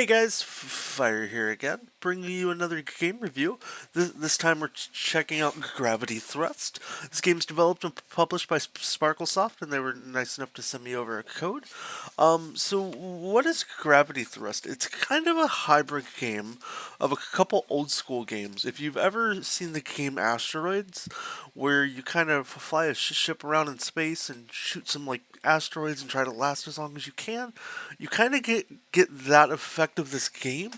guys, Fire here again, bringing you another game review. This time we're checking out Gravity Thrust. This game's developed and published by Sparklesoft, and they were nice enough to send me over a code. So what is Gravity Thrust? It's kind of a hybrid game of a couple old school games. If you've ever seen the game Asteroids, where you kind of fly a ship around in space and shoot some like asteroids and try to last as long as you can, you kind of get that effect of this game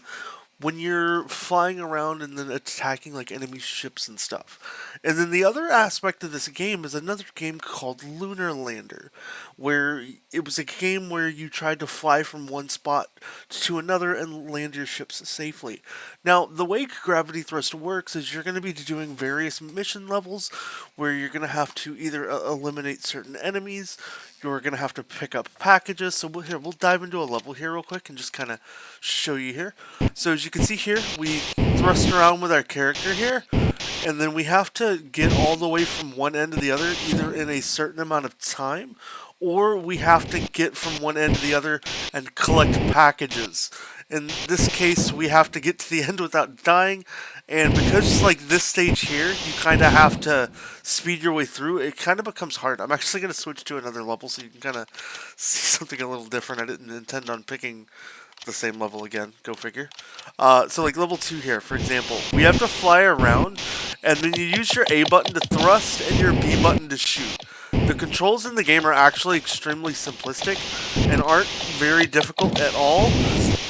when you're flying around and then attacking like enemy ships and stuff. And then the other aspect of this game is another game called Lunar Lander, where it was a game where you tried to fly from one spot to another and land your ships safely. Now, the way Gravity Thrust works is you're going to be doing various mission levels where you're going to have to either eliminate certain enemies, you're going to have to pick up packages. So we'll dive into a level here real quick and just kind of show you here. So as you can see here, we thrust around with our character here, and then we have to get all the way from one end to the other either in a certain amount of time, or we have to get from one end to the other and collect packages. In this case, we have to get to the end without dying, and because like this stage here, you kind of have to speed your way through, it kind of becomes hard. I'm actually going to switch to another level so you can kind of see something a little different. I didn't intend on picking the same level again, go figure. So like level 2 here, for example, we have to fly around, and then you use your A button to thrust and your B button to shoot. The controls in the game are actually extremely simplistic and aren't very difficult at all.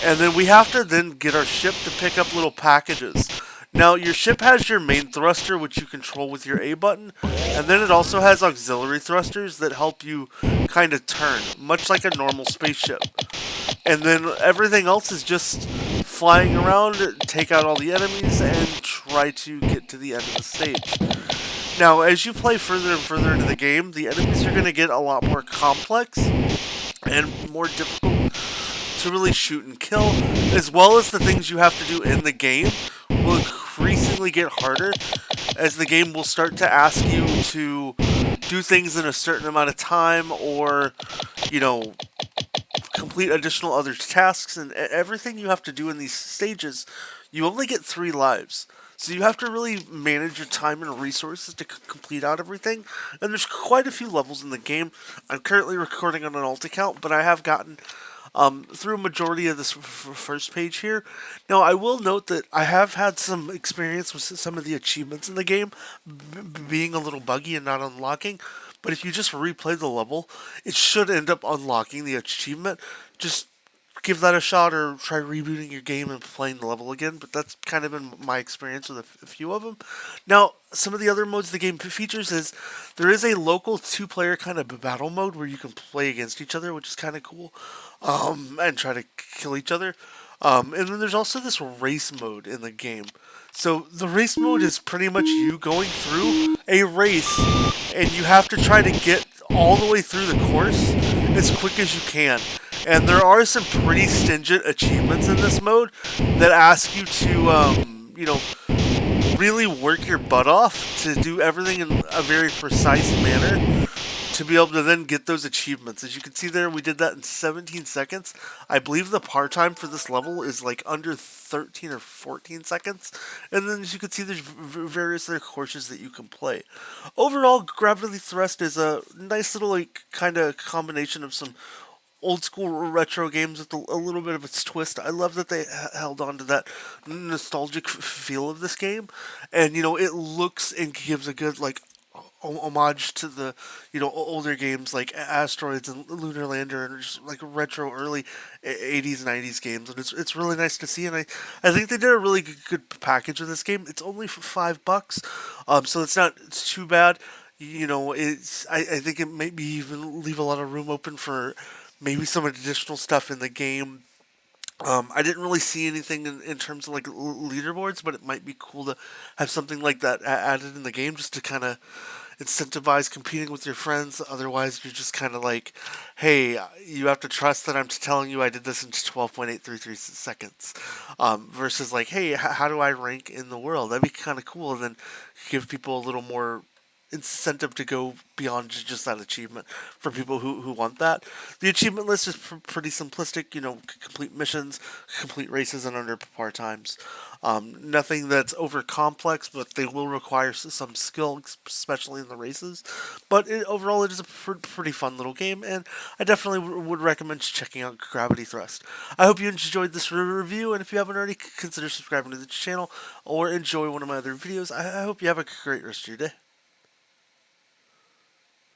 And then we have to then get our ship to pick up little packages. Now, your ship has your main thruster, which you control with your A button, and then it also has auxiliary thrusters that help you kind of turn, much like a normal spaceship. And then everything else is just flying around, take out all the enemies, and try to get to the end of the stage. Now, as you play further and further into the game, the enemies are going to get a lot more complex and more difficult to really shoot and kill, as well as the things you have to do in the game will increasingly get harder, as the game will start to ask you to do things in a certain amount of time, or, you know, complete additional other tasks, and everything you have to do in these stages, you only get 3 lives. So you have to really manage your time and resources to complete out everything. And there's quite a few levels in the game. I'm currently recording on an alt account, but I have gotten through a majority of this first page here. Now, I will note that I have had some experience with some of the achievements in the game being a little buggy and not unlocking. But if you just replay the level, it should end up unlocking the achievement. Just give that a shot, or try rebooting your game and playing the level again. But that's kind of been my experience with a few of them. Now, some of the other modes the game features is there is a local 2-player kind of battle mode where you can play against each other, which is kind of cool, and try to kill each other. And then there's also this race mode in the game. So the race mode is pretty much you going through a race, and you have to try to get all the way through the course as quick as you can. And there are some pretty stringent achievements in this mode that ask you to, you know, really work your butt off to do everything in a very precise manner to be able to then get those achievements. As you can see there, we did that in 17 seconds. I believe the par time for this level is like under 13 or 14 seconds. And then as you can see, there's various other courses that you can play. Overall, Gravity Thrust is a nice little like kind of combination of some old school retro games with a little bit of its twist. I love that they held on to that nostalgic feel of this game, and you know, it looks and gives a good like homage to the, you know, older games like Asteroids and Lunar Lander, and just like retro early 80s 90s games, and it's really nice to see. And I think they did a really good package with this game. It's only for $5, so it's too bad. You know, I think it maybe even leave a lot of room open for maybe some additional stuff in the game. I didn't really see anything in terms of like leaderboards, but it might be cool to have something like that added in the game, just to kind of incentivize competing with your friends. Otherwise, you're just kind of like, hey, you have to trust that I'm telling you I did this in 12.833 seconds. Versus like, hey, how do I rank in the world? That'd be kind of cool, and then give people a little more incentive to go beyond just that achievement for people who want that. The achievement list is pretty simplistic, complete missions, complete races in under par times. Nothing that's over complex, but they will require some skill, especially in the races. But overall, it is a pretty fun little game, and I definitely would recommend checking out Gravity Thrust. I hope you enjoyed this review, and if you haven't already, consider subscribing to the channel or enjoy one of my other videos. I hope you have a great rest of your day.